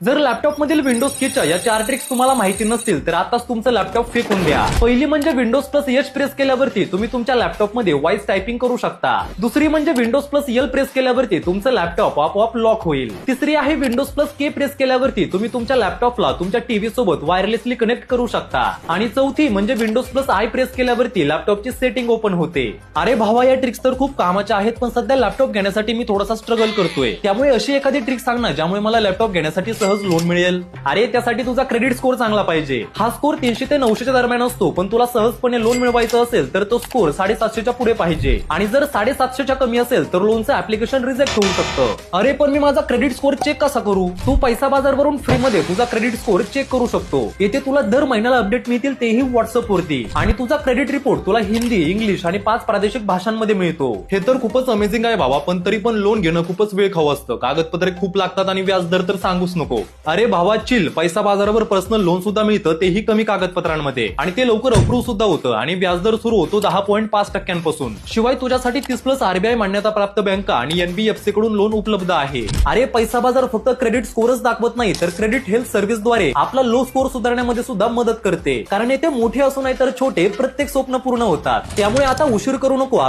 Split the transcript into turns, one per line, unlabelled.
जर लॅपटॉप मधील विंडोज कीच्या या 4 ट्रिक्स तुम्हाला माहिती नसतील तर आताच तुमचं लॅपटॉप फेकून द्या. पहिली म्हणजे विंडोज प्लस एच प्रेस केल्यावरती तुम्ही तुमच्या लॅपटॉप मध्ये व्हॉइस टायपिंग करू शकता. दुसरी म्हणजे विंडोज प्लस एल प्रेस केल्यावरती तुमचं लॅपटॉप आपोआप लॉक होईल. तिसरी आहे विंडोज प्लस के प्रेस केल्यावरती तुम्ही तुमच्या लॅपटॉपला तुमच्या टीव्ही सोबत वायरलेसली कनेक्ट करू शकता. आणि चौथी म्हणजे विंडोज प्लस आय प्रेस केल्यावरती लॅपटॉपची सेटिंग ओपन होते. अरे भावा, या ट्रिक्स तर खूप कामाच्या आहेत, पण सध्या लॅपटॉप घेण्यासाठी मी थोडासा स्ट्रगल करतोय. त्यामुळे अशी एखादी ट्रिक सांग ना ज्यामुळे मला लॅपटॉप घेण्यासाठी सहज लोन मिळेल. अरे त्यासाठी तुझा क्रेडिट स्कोर चांगला पाहिजे. हा स्कोर 300 ते 900 दरम्यान असतो, पण तुला सहजपणे लोन मिळवायचं असेल तर तो स्कोर 750 पुढे पाहिजे. आणि जर 750 कमी असेल तर लोनचं ऍप्लिकेशन रिजेक्ट होऊ शकतं. अरे पण मी माझा क्रेडिट स्कोर चेक कसा करू? तू पैसा बाजार वरून फ्री मध्ये तुझा क्रेडिट स्कोर चेक करू शकतो. येथे तुला दर महिन्याला अपडेट मिळतील, तेही व्हॉट्सअप वरती. आणि तुझा क्रेडिट रिपोर्ट तुला हिंदी, इंग्लिश आणि 5 प्रादेशिक भाषांमध्ये मिळतो. हे तर खूपच अमेझिंग आहे भावा, पण तरी पण लोन घेणं खूपच वेळ खावं असतं. कागदपत्रे खूप लागतात आणि व्याजदर तर सांगूच नको. अरे भावा चिल, पैसा बाजारावर पर्सनल लोन सुद्धा मिळतं, तेही कमी कागदपत्रांमध्ये. आणि ते लवकर अप्रूव्ह सुद्धा होतं. आणि व्याजदर सुरू होतो 10.5% शिवाय तुझ्यासाठी 30+ आरबीआय मान्यता प्राप्त बँका आणि एनबीएफसी कडून लोन उपलब्ध आहे. अरे पैसा बाजार फक्त क्रेडिट स्कोरच दाखवत नाही, तर क्रेडिट हेल्थ सर्व्हिसद्वारे आपला लो स्कोर सुधारण्यामध्ये सुद्धा मदत करते. कारण येथे मोठे असो नाही तर छोटे प्रत्येक स्वप्न पूर्ण होतात. त्यामुळे आता उशीर करू नको.